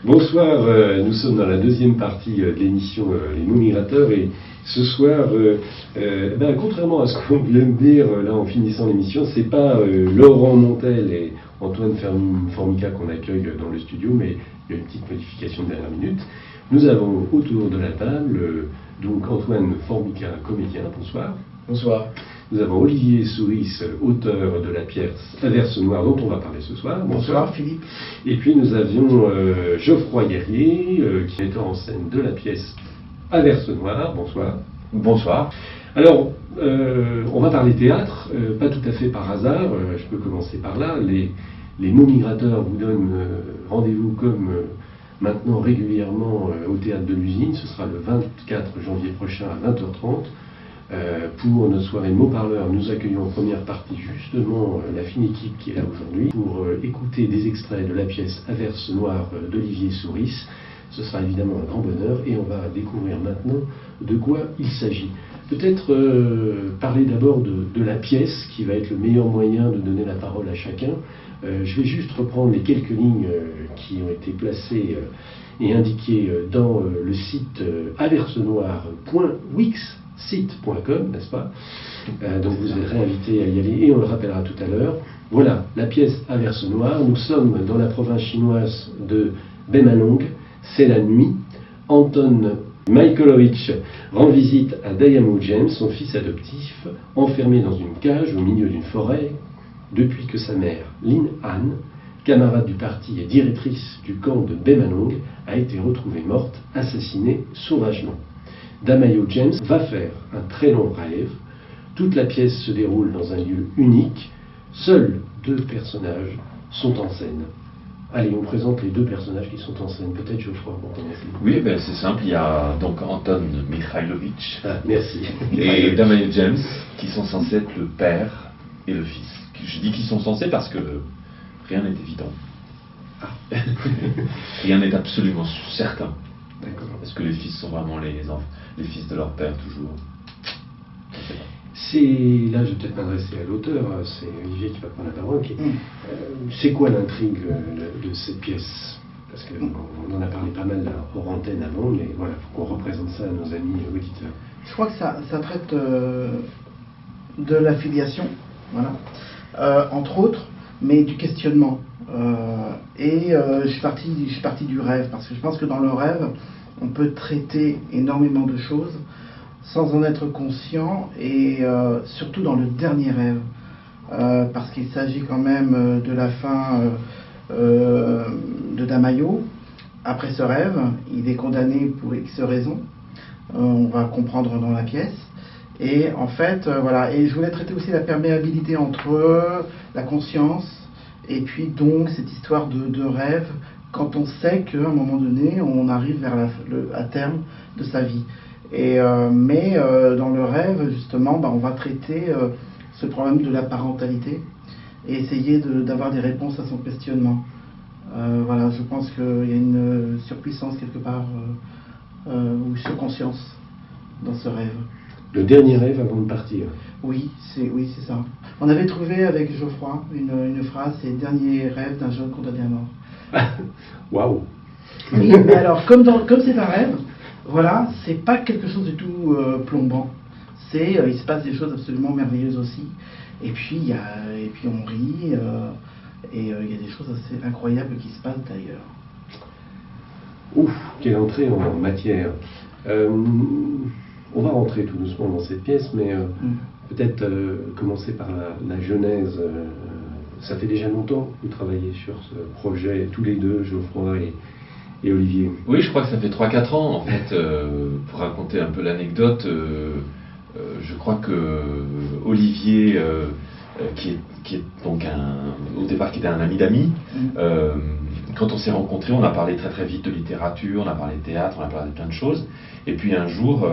Bonsoir, nous sommes dans la deuxième partie de l'émission Les mots migrateurs et ce soir, contrairement à ce qu'on vient de dire là en finissant l'émission, c'est pas Laurent Montel et Antoine Formica qu'on accueille dans le studio, mais il y a une petite modification de dernière minute. Nous avons autour de la table donc Antoine Formica, comédien, bonsoir. Bonsoir. Nous avons Olivier Souris, auteur de la pièce Averse Noire dont on va parler ce soir. Bonsoir Philippe. Et puis nous avions Geoffroy Guerrier, qui est metteur en scène de la pièce Averse Noire. Bonsoir. Bonsoir. Alors, on va parler théâtre, pas tout à fait par hasard, je peux commencer par là. Les mots migrateurs vous donnent rendez-vous comme maintenant régulièrement au Théâtre de l'Usine. Ce sera le 24 janvier prochain à 20h30. Pour notre soirée mots parleurs, nous accueillons en première partie justement la fine équipe qui est là aujourd'hui pour écouter des extraits de la pièce Averse Noire d'Olivier Souris. Ce sera évidemment un grand bonheur et on va découvrir maintenant de quoi il s'agit. Peut-être parler d'abord de la pièce qui va être le meilleur moyen de donner la parole à chacun. Je vais juste reprendre les quelques lignes qui ont été placées et indiquées dans le site aversenoire.wixsite.com, n'est-ce pas? Donc vous êtes réinvités à y aller et on le rappellera tout à l'heure. Voilà, la pièce Averse Noire. Nous sommes dans la province chinoise de Baimalong. C'est la nuit. Anton Michaelovitch rend visite à Dayamo James, son fils adoptif, enfermé dans une cage au milieu d'une forêt, depuis que sa mère, Lin Han, camarade du parti et directrice du camp de Baimalong, a été retrouvée morte, assassinée sauvagement. Dayamo James va faire un très long rêve. Toute la pièce se déroule dans un lieu unique. Seuls deux personnages sont en scène. Allez, on présente les deux personnages qui sont en scène. Peut-être Geoffroy pour commencer. Oui, c'est simple. Il y a donc Anton Mikhailovitch merci. et Dayamo James qui sont censés être le père et le fils. Je dis qu'ils sont censés parce que rien n'est évident. Rien n'est absolument certain. D'accord. Est-ce que les fils sont vraiment les fils de leur père toujours? Là, je vais peut-être m'adresser à l'auteur, c'est Olivier qui va prendre la parole. C'est quoi l'intrigue de cette pièce? Parce qu'on en a parlé pas mal hors antenne avant, mais voilà, il faut qu'on représente ça à nos amis auditeurs. Je crois que ça traite de la filiation, voilà, entre autres, mais du questionnement. Je suis parti du rêve, parce que je pense que dans le rêve, on peut traiter énormément de choses sans en être conscient, et surtout dans le dernier rêve, parce qu'il s'agit quand même de la fin de Damayo. Après ce rêve, il est condamné pour X raisons, on va comprendre dans la pièce. Et en fait, voilà, et je voulais traiter aussi la perméabilité entre la conscience et puis donc cette histoire de rêve, quand on sait qu'à un moment donné, on arrive vers à terme de sa vie. Mais dans le rêve, justement, on va traiter ce problème de la parentalité et essayer d'avoir des réponses à son questionnement. Voilà, je pense qu'il y a une surpuissance quelque part, ou surconscience dans ce rêve. Le dernier rêve avant de partir. Oui, c'est ça. On avait trouvé avec Geoffroy une phrase, c'est « Dernier rêve d'un jeune condamné à mort ». Waouh. Oui, mais alors, comme c'est un rêve, voilà, c'est pas quelque chose du tout plombant. Il se passe des choses absolument merveilleuses aussi. Et puis on rit, et il y a des choses assez incroyables qui se passent d'ailleurs. Ouf, quelle entrée en matière. On va rentrer tout doucement dans cette pièce, mais peut-être commencer par la genèse. Ça fait déjà longtemps que vous travaillez sur ce projet, tous les deux, Geoffroy et Olivier. Oui, je crois que ça fait 3-4 ans, en fait. Pour raconter un peu l'anecdote, je crois que Olivier, qui est donc au départ qui était un ami d'amis, quand on s'est rencontrés, on a parlé très très vite de littérature, on a parlé de théâtre, on a parlé de plein de choses. Et puis un jour,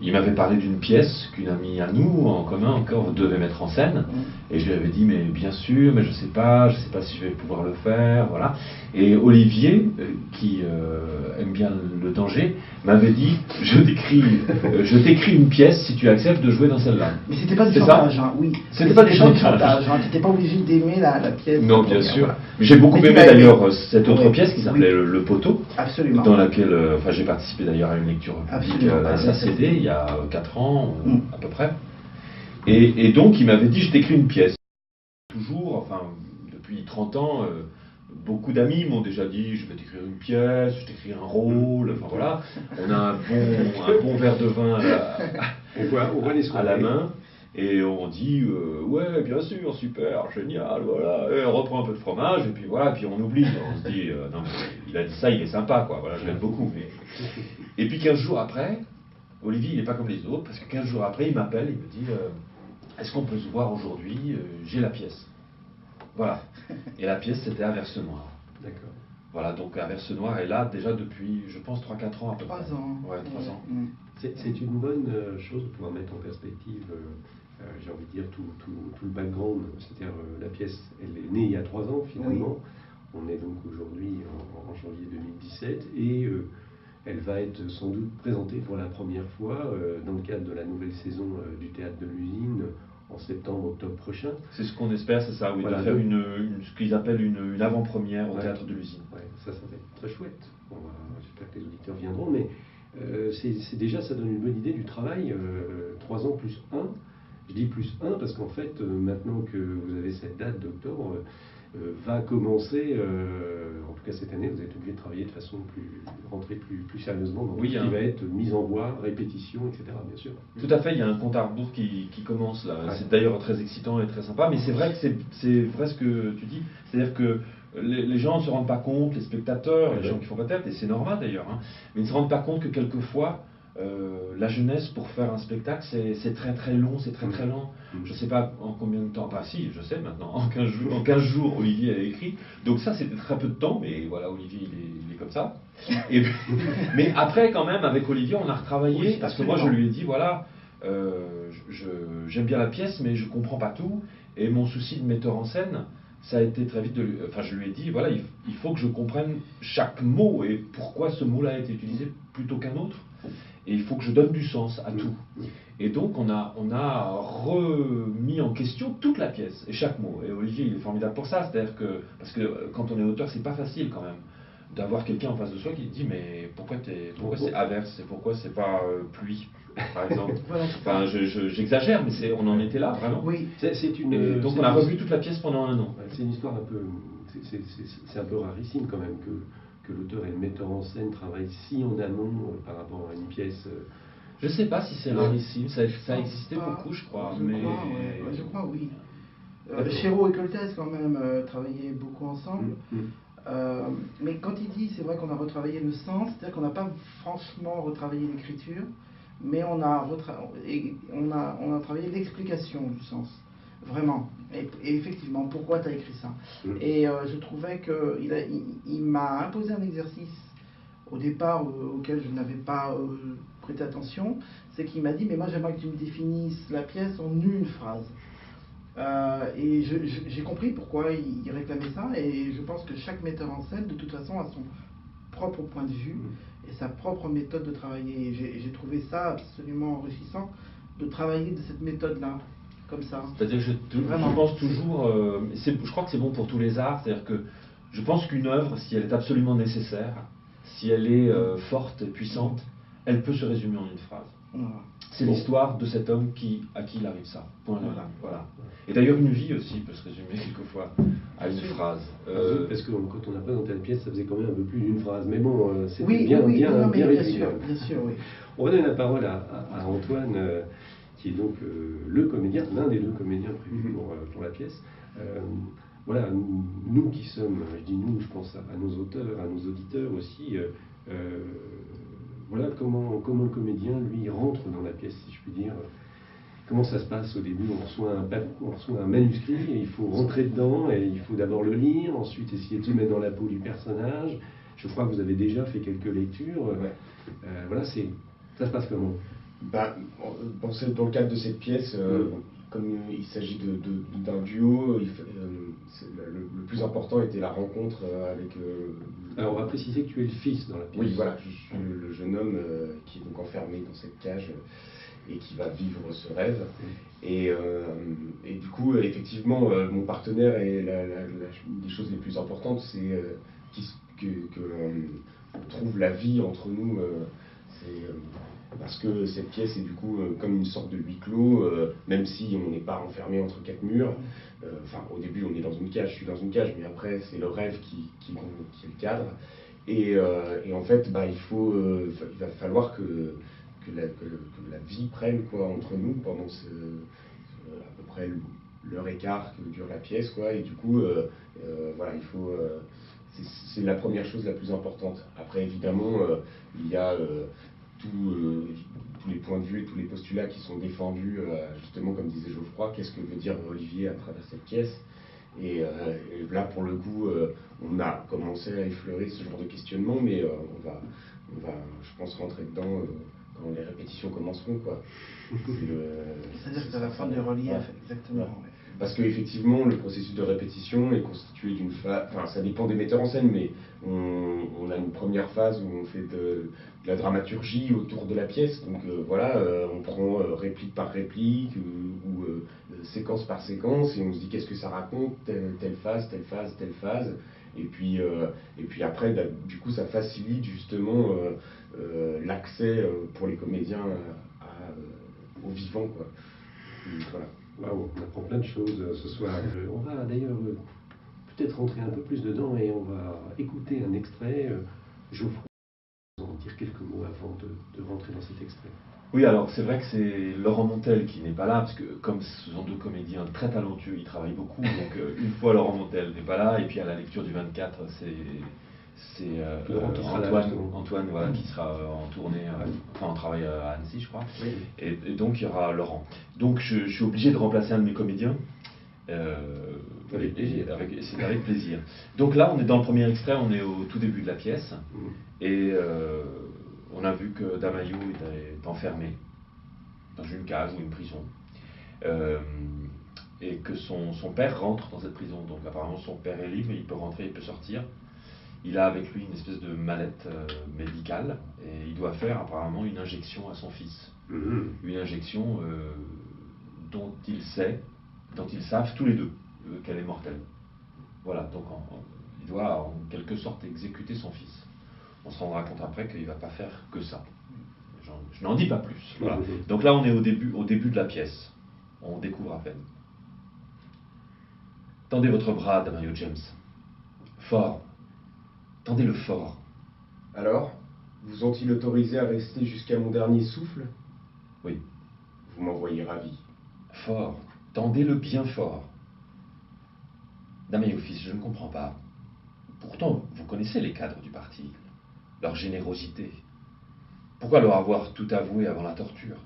il m'avait parlé d'une pièce qu'une amie à nous, en commun encore, devait mettre en scène. Et je lui avais dit, mais bien sûr, mais je sais pas si je vais pouvoir le faire, voilà. Et Olivier, qui aime bien le danger, m'avait dit, je t'écris une pièce si tu acceptes de jouer dans celle-là. Mais c'était pas du chantage, hein, oui. C'était pas du chantage. Tu n'étais pas obligé d'aimer la pièce. Non, bien sûr. Voilà. Mais j'ai beaucoup aimé d'ailleurs cette autre pièce qui s'appelait Le Poteau. Absolument. Dans laquelle j'ai participé d'ailleurs à une lecture publique à la SACD il y a 4 ans, à peu près. Et donc il m'avait dit, je t'écris une pièce. Toujours, enfin, depuis 30 ans, beaucoup d'amis m'ont déjà dit, je vais t'écrire une pièce, je t'écris un rôle, enfin voilà. On a un bon verre de vin à la main. Et on dit, ouais, bien sûr, super, génial, voilà, et on reprend un peu de fromage, et puis voilà, puis on oublie, on se dit, non, mais il a dit ça, il est sympa, quoi, voilà, je l'aime beaucoup. Mais... Et puis 15 jours après, Olivier, il n'est pas comme les autres, parce que 15 jours après, il m'appelle, il me dit, est-ce qu'on peut se voir aujourd'hui, j'ai la pièce. Voilà. Et la pièce, c'était Averse Noire. D'accord. Voilà, donc Averse Noire est là déjà depuis, je pense, 3-4 ans à peu près. 3 ans. Ouais, 3 ans. C'est une bonne chose de pouvoir mettre en perspective, j'ai envie de dire, tout le background. C'est-à-dire, la pièce, elle est née il y a 3 ans finalement. Oui. On est donc aujourd'hui en janvier 2017 et elle va être sans doute présentée pour la première fois dans le cadre de la nouvelle saison du Théâtre de l'Usine en septembre-octobre prochain. C'est ce qu'on espère, c'est ça, oui, voilà, de faire ce qu'ils appellent une avant-première au Théâtre de l'Usine. Ouais, ça va être très chouette. Bon, j'espère que les auditeurs viendront, mais c'est déjà, ça donne une bonne idée du travail. 3 ans plus 1. Je dis plus 1 parce qu'en fait, maintenant que vous avez cette date d'octobre, va commencer, en tout cas cette année, vous êtes obligé de travailler de façon rentrer plus sérieusement dans tout ce qui va être mise en voix, répétition, etc. Bien sûr. Tout à fait, il y a un compte à rebours qui commence là. Ouais. C'est d'ailleurs très excitant et très sympa, mais c'est vrai que c'est vrai ce que tu dis, c'est-à-dire que les gens ne se rendent pas compte, les spectateurs, les gens qui font pas théâtre, et c'est normal d'ailleurs, hein, mais ils ne se rendent pas compte que quelquefois, la jeunesse pour faire un spectacle, c'est très très long, c'est très très lent. Je ne sais pas en combien de temps, enfin si, je sais maintenant, en 15 jours, Olivier a écrit, donc ça c'était très peu de temps, mais voilà, Olivier il est comme ça. Et puis, mais après quand même, avec Olivier, on a retravaillé, parce que moi je lui ai dit, voilà, j'aime bien la pièce, mais je ne comprends pas tout, et mon souci de metteur en scène, ça a été très vite enfin je lui ai dit, voilà, il faut que je comprenne chaque mot, et pourquoi ce mot-là a été utilisé plutôt qu'un autre. Et il faut que je donne du sens à tout. Et donc on a remis en question toute la pièce et chaque mot. Et Olivier, il est formidable pour ça. C'est-à-dire que, parce que quand on est auteur, c'est pas facile quand même d'avoir quelqu'un en face de soi qui dit mais pourquoi c'est averse et pourquoi c'est pas pluie, par exemple. Enfin, j'exagère, mais on en était là vraiment. Oui. Donc on a revu toute la pièce pendant 1 an. C'est une histoire un peu, c'est un peu rarissime quand même que l'auteur et le metteur en scène travaillent si en amont par rapport à une pièce. Je ne sais pas si c'est rarissime, ça a existé beaucoup, je crois. Je crois, oui. Chéreau et Coltès, quand même, travaillaient beaucoup ensemble. Mais quand il dit, c'est vrai qu'on a retravaillé le sens, c'est-à-dire qu'on n'a pas franchement retravaillé l'écriture, mais on a travaillé l'explication du sens. Vraiment. Et effectivement, pourquoi tu as écrit ça? Et je trouvais qu'il m'a imposé un exercice au départ auquel je n'avais pas prêté attention. C'est qu'il m'a dit, mais moi j'aimerais que tu me définisses la pièce en une phrase. Et j'ai compris pourquoi il réclamait ça. Et je pense que chaque metteur en scène, de toute façon, a son propre point de vue et sa propre méthode de travailler. Et j'ai trouvé ça absolument enrichissant de travailler de cette méthode-là. Comme ça. C'est-à-dire que je pense toujours, je crois que c'est bon pour tous les arts, c'est-à-dire que je pense qu'une œuvre, si elle est absolument nécessaire, si elle est forte et puissante, elle peut se résumer en une phrase. C'est l'histoire de cet homme à qui il arrive ça. Point voilà. Et d'ailleurs une vie aussi peut se résumer quelquefois à une phrase. Parce que quand on a présenté la pièce, ça faisait quand même un peu plus d'une phrase. Mais bon, c'est bien résumé. Bien sûr, oui. On va donner la parole à Antoine. Qui est donc le comédien, l'un des 2 comédiens prévus pour la pièce. Voilà, nous qui sommes, je dis nous, je pense à nos auteurs, à nos auditeurs aussi, voilà comment le comédien, lui, rentre dans la pièce, si je puis dire. Comment ça se passe au début? On reçoit un manuscrit, et il faut rentrer dedans, et il faut d'abord le lire, ensuite essayer de se mettre dans la peau du personnage. Je crois que vous avez déjà fait quelques lectures. Voilà, ça se passe comment? Dans le cadre de cette pièce, comme il s'agit d'un duo, le plus important était la rencontre avec... Alors on va préciser que tu es le fils dans la pièce. Oui, voilà, je suis le jeune homme qui est donc enfermé dans cette cage et qui va vivre ce rêve. Et du coup, effectivement, mon partenaire est une des choses les plus importantes, c'est qu'on trouve la vie entre nous. Parce que cette pièce est du coup comme une sorte de huis clos, même si on n'est pas enfermé entre quatre murs. Enfin, au début, on est dans une cage, je suis dans une cage, mais après, c'est le rêve qui est le cadre. Et en fait, il va falloir que la vie prenne quoi, entre nous pendant à peu près l'heure et quart que dure la pièce. Quoi, et du coup, voilà, il faut... c'est la première chose la plus importante. Après, évidemment, il y a tous les points de vue et tous les postulats qui sont défendus, justement, comme disait Geoffroy, qu'est-ce que veut dire Olivier à travers cette pièce. Et là, pour le coup, on a commencé à effleurer ce genre de questionnement, mais on va, je pense, rentrer dedans quand les répétitions commenceront. Quoi. C'est-à-dire que ça va prendre du relief, ouais. Exactement. Ouais. Ouais. Parce qu'effectivement, le processus de répétition est constitué d'une phase... Enfin, ça dépend des metteurs en scène, mais on a une première phase où on fait de la dramaturgie autour de la pièce. Donc voilà, on prend réplique par réplique ou séquence par séquence et on se dit qu'est-ce que ça raconte, telle phase, telle phase, telle phase. Et puis après, du coup, ça facilite justement l'accès pour les comédiens au vivant, quoi. Voilà. Wow, on apprend plein de choses ce soir. On va d'ailleurs peut-être rentrer un peu plus dedans et on va écouter un extrait. Geoffroy, vous en dire quelques mots avant de rentrer dans cet extrait. Oui, alors c'est vrai que c'est Laurent Montel qui n'est pas là, parce que comme ce sont deux comédiens très talentueux, ils travaillent beaucoup, donc une fois Laurent Montel n'est pas là, et puis à la lecture du 24, c'est Antoine voilà, qui sera en tournée, en travail à Annecy, je crois, oui. et donc il y aura Laurent. Donc je suis obligé de remplacer un de mes comédiens. Avec plaisir. C'est avec plaisir. Donc là, on est dans le premier extrait, on est au tout début de la pièce, et on a vu que Damayo est enfermé dans une cage ou une prison, et que son père rentre dans cette prison. Donc apparemment son père est libre, il peut rentrer, il peut sortir. Il a avec lui une espèce de mallette médicale, et il doit faire apparemment une injection à son fils. Une injection dont ils savent tous les deux qu'elle est mortelle. Voilà, donc il doit en quelque sorte exécuter son fils. On se rendra compte après qu'il ne va pas faire que ça. Je n'en dis pas plus. Voilà. Donc là, on est au début de la pièce. On découvre à peine. Tendez votre bras, Damayo James. Fort. Tendez-le fort. Alors, vous ont-ils autorisé à rester jusqu'à mon dernier souffle? Oui. Vous m'envoyez ravi. Fort. Tendez-le bien fort. Damayo fils, je ne comprends pas. Pourtant, vous connaissez les cadres du parti, leur générosité. Pourquoi leur avoir tout avoué avant la torture?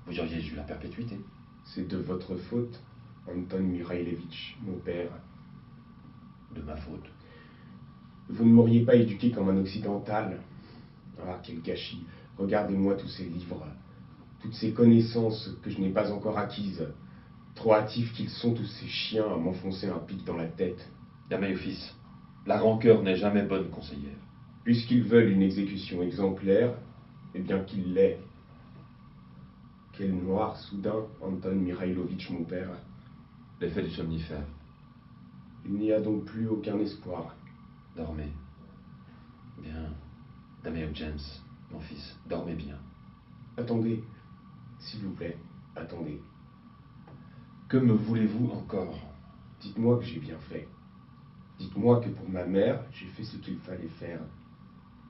Vous auriez eu la perpétuité. C'est de votre faute, Anton Mikhaïlevitch, mon père. De ma faute. Vous ne m'auriez pas éduqué comme un occidental. Ah, quel gâchis. Regardez-moi tous ces livres, toutes ces connaissances que je n'ai pas encore acquises. Trop hâtifs qu'ils sont, tous ces chiens, à m'enfoncer un pic dans la tête. Damayo fils, la rancœur n'est jamais bonne conseillère. Puisqu'ils veulent une exécution exemplaire, eh bien qu'il l'ait. Quel noir soudain, Anton Mikhaïlovitch, mon père. L'effet du somnifère. Il n'y a donc plus aucun espoir. Dormez. Bien. Damayo James, mon fils, dormez bien. Attendez, s'il vous plaît, attendez. Que me voulez-vous encore? Dites-moi que j'ai bien fait. Dites-moi que pour ma mère, j'ai fait ce qu'il fallait faire.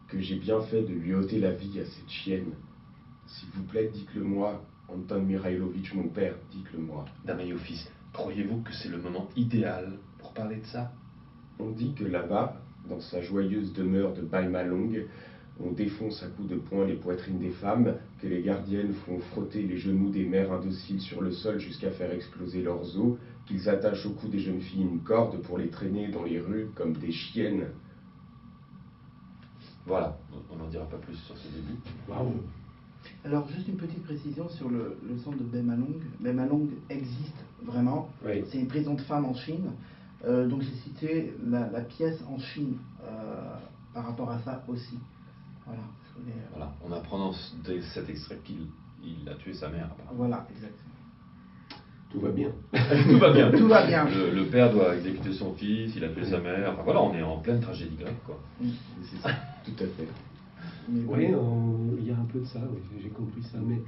Que j'ai bien fait de lui ôter la vie à cette chienne. S'il vous plaît, dites-le-moi, Anton Mikhaïlovitch, mon père, dites-le-moi. Damayo fils, croyez-vous que c'est le moment idéal pour parler de ça? On dit que là-bas, dans sa joyeuse demeure de Baimalong, on défonce à coups de poing les poitrines des femmes, que les gardiennes font frotter les genoux des mères indociles sur le sol jusqu'à faire exploser leurs os, qu'ils attachent au cou des jeunes filles une corde pour les traîner dans les rues comme des chiennes. Voilà, on n'en dira pas plus sur ce début. Bravo. Alors, juste une petite précision sur le centre de Bemalong. Bemalong existe vraiment. Oui. C'est une prison de femmes en Chine. Donc, j'ai cité la pièce en Chine par rapport à ça aussi. Voilà. Je voulais, Voilà, on apprend dans cet extrait qu'il a tué sa mère. Apparemment. Voilà, exactement. Tout va bien. Tout va bien. Tout va bien. Le père doit exécuter son fils, il a tué sa mère. Enfin voilà, on est en pleine tragédie grecque, quoi. C'est ça, tout à fait. Mais Oui, il y a un peu de ça, oui, j'ai compris ça. Mais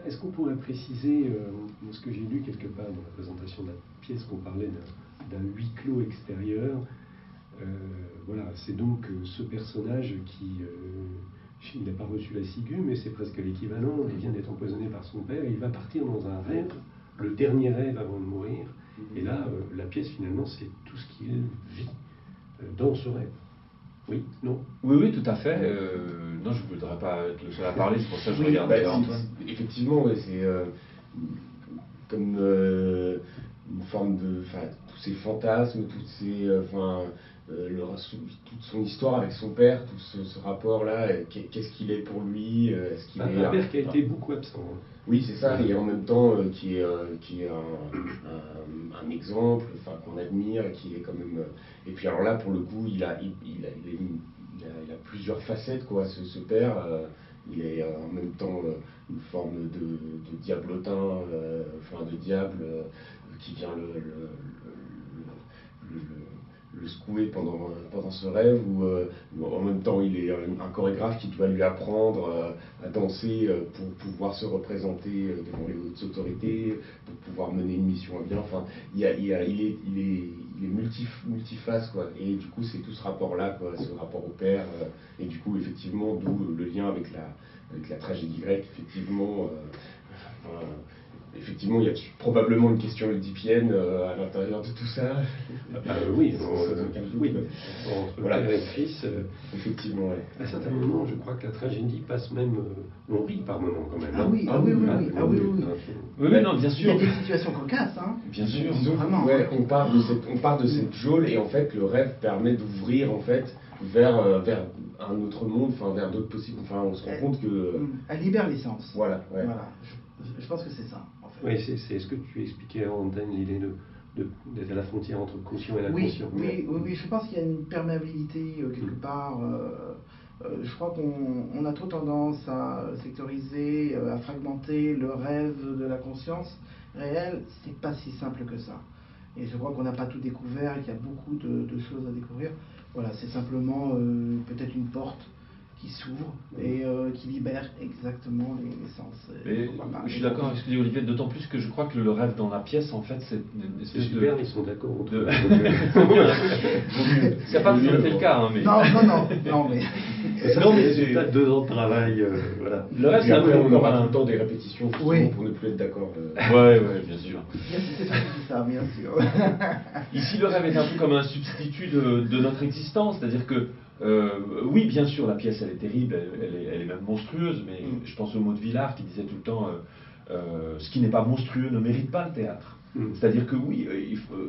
est-ce qu'on pourrait préciser ce que j'ai lu quelque part dans la présentation de la pièce, qu'on parlait d'un huis clos extérieur. Voilà, c'est donc ce personnage qui, il n'a pas reçu la ciguë, mais c'est presque l'équivalent. Il vient d'être empoisonné par son père et il va partir dans un rêve, le dernier rêve avant de mourir. Et là, la pièce finalement, c'est tout ce qu'il vit dans ce rêve. Oui, non? Oui, tout à fait. Non, je ne voudrais pas être le seul à parler, c'est pour ça que je regarde Antoine. Effectivement, ouais, c'est comme une forme de, tous ces fantasmes, toutes ces, toute son histoire avec son père, tout ce rapport-là, qu'est-ce qu'il est pour lui, est-ce qu'il est Un père qui a été beaucoup absent. Oui, c'est ça, et en même temps qui est un exemple, qu'on admire, et qui est quand même. Et puis alors là, pour le coup, il a plusieurs facettes, quoi. Ce père, il est en même temps une forme de diablotin, de diable qui vient le secouer pendant ce rêve, ou en même temps il est un chorégraphe qui doit lui apprendre à danser pour pouvoir se représenter devant les hautes autorités, pour pouvoir mener une mission à bien. Enfin, il est multiface, quoi. Et du coup, c'est tout ce rapport-là, quoi, ce rapport au père, et du coup, effectivement, d'où le lien avec la tragédie grecque, effectivement. Effectivement, il y a probablement une question oedipienne à l'intérieur de tout ça. Oui, oui. Entre père et fils. Effectivement, ouais. À certains moments, je crois que la tragédie passe même. On rit par moments quand même. Ah oui. Oui, non, bien sûr. Il y a des situations cocasses, hein. Bien sûr. Disons, vraiment. Ouais, on part de cette geôle, et en fait, le rêve permet d'ouvrir en fait vers un autre monde, vers d'autres possibles. Enfin, on se rend compte que. Elle libère l'essence. Voilà, ouais. Voilà. Je pense que c'est ça, en fait. Oui, c'est ce que tu expliquais en antenne, l'idée d'être à la frontière entre le conscient et l'inconscient. Oui, je pense qu'il y a une perméabilité quelque part. Je crois qu'on a trop tendance à sectoriser, à fragmenter le rêve de la conscience réelle. C'est pas si simple que ça. Et je crois qu'on n'a pas tout découvert et qu'il y a beaucoup de choses à découvrir. Voilà, c'est simplement peut-être une porte qui s'ouvre et qui libère exactement les sens. Je suis d'accord avec ce que dit Olivier, d'autant plus que je crois que le rêve dans la pièce, en fait, c'est une espèce de... Ils sont d'accord. C'est pas tout à fait le cas, hein, mais... Non, mais... c'est pas 2 ans de travail, voilà. Le rêve, c'est un peu on aura comme tout le temps des répétitions pour ne plus être d'accord. Ouais, bien sûr. C'est toi qui dis ça, bien sûr. Ici, le rêve est un peu comme un substitut de notre existence, c'est-à-dire que oui, bien sûr, la pièce, elle est terrible, elle est même monstrueuse, mais je pense au mot de Villard qui disait tout le temps ce qui n'est pas monstrueux ne mérite pas le théâtre. C'est-à-dire que oui,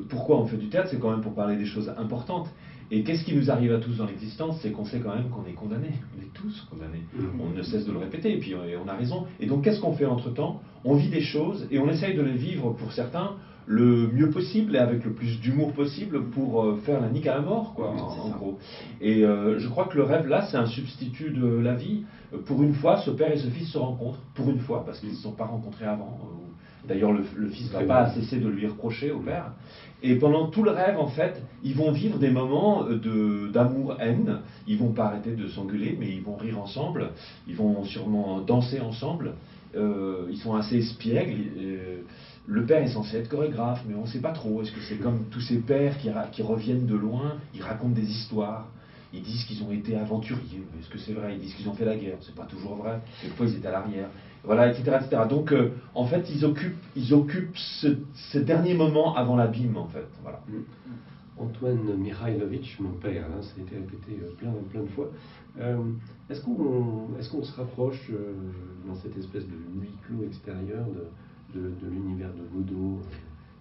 pourquoi on fait du théâtre, c'est quand même pour parler des choses importantes. Et qu'est-ce qui nous arrive à tous dans l'existence, c'est qu'on sait quand même qu'on est condamnés. On est tous condamnés. On ne cesse de le répéter, et puis on a raison. Et donc qu'est-ce qu'on fait entre-temps? On vit des choses, et on essaye de les vivre pour certains le mieux possible et avec le plus d'humour possible pour faire la nique à la mort, quoi, en gros. Et je crois que le rêve, là, c'est un substitut de la vie. Pour une fois, ce père et ce fils se rencontrent, pour une fois, parce qu'ils ne se sont pas rencontrés avant. D'ailleurs, le fils ne va pas cesser de lui reprocher au père. Et pendant tout le rêve, en fait, ils vont vivre des moments d'amour-haine. Ils vont pas arrêter de s'engueuler, mais ils vont rire ensemble. Ils vont sûrement danser ensemble. Ils sont assez espiègles. Le père est censé être chorégraphe, mais on ne sait pas trop. Est-ce que c'est comme tous ces pères qui reviennent de loin, ils racontent des histoires, ils disent qu'ils ont été aventuriers. Est-ce que c'est vrai? Ils disent qu'ils ont fait la guerre. C'est pas toujours vrai. Quelquefois, ils étaient à l'arrière. Voilà, etc., etc. Donc, en fait, ils occupent ce dernier moment avant l'abîme, en fait. Voilà. Antoine Mikhailovitch, mon père, hein, ça a été répété plein de fois. Est-ce qu'on se rapproche dans cette espèce de huis clos extérieur de l'univers de Godot?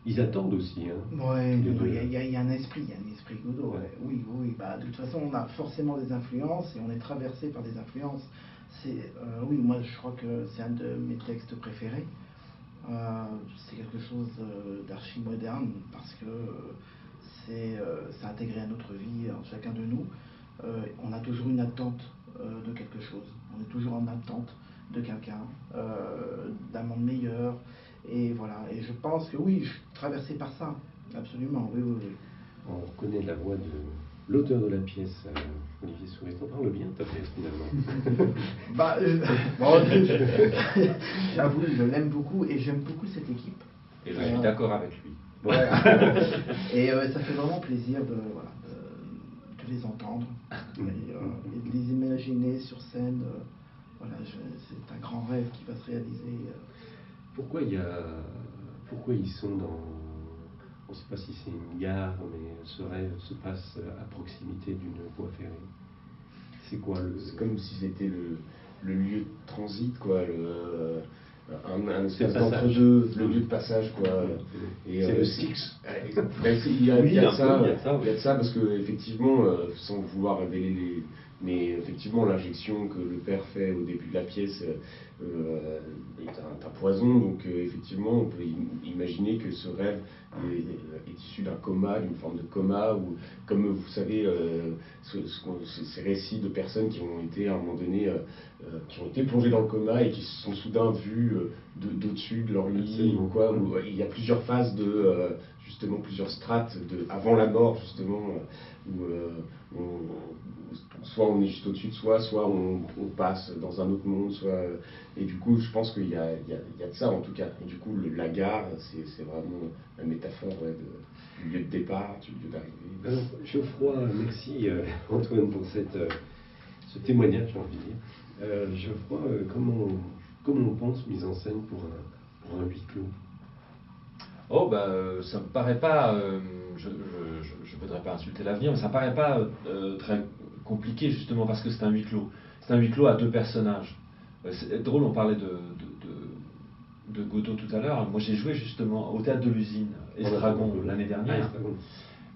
Ils attendent aussi. Oui, il y a un esprit Godot. Ouais. Oui. De toute façon, on a forcément des influences et on est traversé par des influences. Oui, moi je crois que c'est un de mes textes préférés. C'est quelque chose d'archi moderne parce que c'est intégré à notre vie, à chacun de nous. On a toujours une attente de quelque chose. On est toujours en attente de quelqu'un, d'un monde meilleur. Et voilà. Et je pense que oui, je suis traversé par ça. Absolument, oui, oui, oui. On reconnaît la voix de l'auteur de la pièce, Olivier Souris. On parle bien de ta pièce finalement. J'avoue, je l'aime beaucoup et j'aime beaucoup cette équipe. Et je suis d'accord avec lui. Voilà. Et ça fait vraiment plaisir de les entendre et de les imaginer sur scène. Voilà, c'est un grand rêve qui va se réaliser. Pourquoi ils sont dans... On ne sait pas si c'est une gare, mais ce rêve se passe à proximité d'une voie ferrée. C'est quoi C'est comme si c'était le lieu de transit, quoi, un espèce d'entre-deux, le lieu de passage, quoi. Et c'est le Styx. Il y a de ça, parce que effectivement, sans vouloir révéler mais effectivement, l'injection que le père fait au début de la pièce est un poison. Donc effectivement, on peut imaginer que ce rêve est issu d'un coma, d'une forme de coma, ou comme vous savez, ces récits de personnes qui ont été à un moment donné, qui ont été plongées dans le coma et qui se sont soudain vues d'au-dessus de leur lit, ou quoi, où il y a plusieurs phases justement plusieurs strates avant la mort, justement, où soit on est juste au-dessus de soi, soit on passe dans un autre monde, et du coup je pense qu'il y a de ça en tout cas. Et du coup la gare, c'est vraiment la métaphore du lieu de départ, du lieu d'arrivée. Alors, Geoffroy, merci Antoine pour ce témoignage, j'ai envie de dire. Geoffroy, comment on pense mise en scène pour un huis clos? Oh, ça me paraît pas, je voudrais pas insulter l'avenir, mais ça me paraît pas très compliqué, justement, parce que c'est un huis clos. C'est un huis clos à deux personnages. C'est drôle, on parlait de Godot tout à l'heure. Moi, j'ai joué justement au théâtre de l'Usine, Estragon, l'année dernière.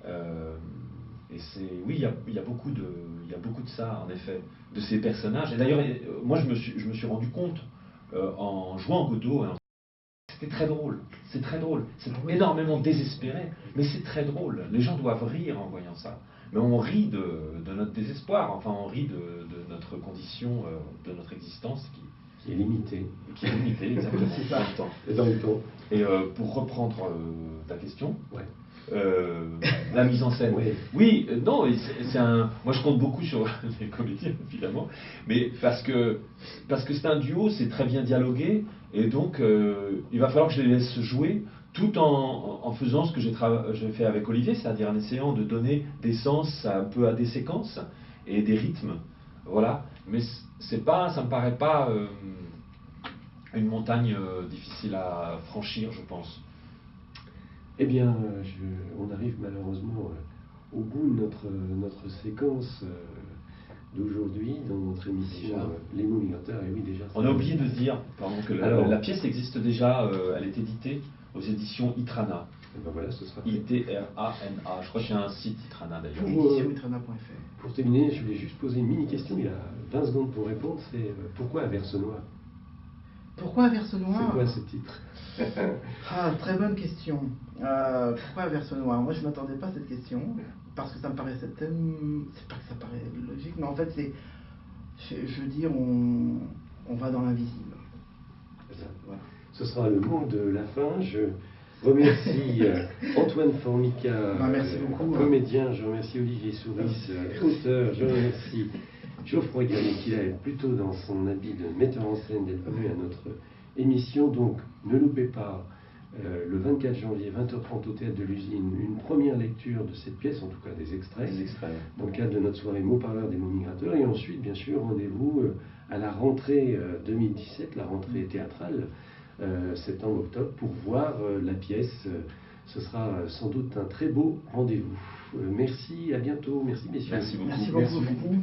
Et oui, il y a beaucoup de ça, en effet, de ces personnages. Et d'ailleurs, moi, je me suis rendu compte, en jouant Godot, c'était très drôle, c'est très drôle, c'est énormément désespéré, mais c'est très drôle. Les gens doivent rire en voyant ça. Mais on rit de notre désespoir, enfin on rit de notre condition, de notre existence qui est limitée. Qui est limitée, exactement, c'est ça. Dans le temps. Et pour reprendre ta question, ouais. La mise en scène. Oui, oui non, moi je compte beaucoup sur les comédiens, évidemment, mais parce que c'est un duo, c'est très bien dialogué, et donc il va falloir que je les laisse jouer, tout en faisant ce que j'ai fait avec Olivier, c'est-à-dire en essayant de donner des sens un peu à des séquences et des rythmes. Voilà. Mais ça me paraît pas une montagne difficile à franchir, je pense. Eh bien, on arrive malheureusement au bout de notre séquence d'aujourd'hui dans notre émission Les mots migrateurs. Et oui, déjà. On a oublié de dire que la pièce existe déjà, elle est éditée aux éditions Itrana. Et ben voilà, ce sera ITRANA. Je crois qu'il y a un site Itrana d'ailleurs. Éditionnitrana.fr. Pour terminer, je voulais juste poser une mini-question. Il y a 20 secondes pour répondre. C'est pourquoi Averse Noire? Pourquoi Averse Noire? C'est quoi ce titre? Très bonne question. Pourquoi Averse Noire? Moi, je ne m'attendais pas à cette question, parce que ça me paraissait tellement... C'est pas que ça paraît logique, mais en fait, je veux dire, on va dans l'invisible. Voilà. Ce sera le mot de la fin. Je remercie Antoine Formica, merci beaucoup, comédien. Je remercie Olivier Souris, auteur. Je remercie Geoffroy Garnier, qui est plutôt dans son habit de metteur en scène, d'être venu à notre émission. Donc, ne loupez pas le 24 janvier, 20h30 au Théâtre de l'Usine, une première lecture de cette pièce, en tout cas des extraits, dans le cadre de notre soirée Mots parleurs des mots migrateurs. Et ensuite, bien sûr, rendez-vous à la rentrée 2017, la rentrée théâtrale, septembre-octobre, pour voir la pièce. Ce sera sans doute un très beau rendez-vous. Merci, à bientôt. Merci, messieurs. Merci beaucoup. Merci beaucoup.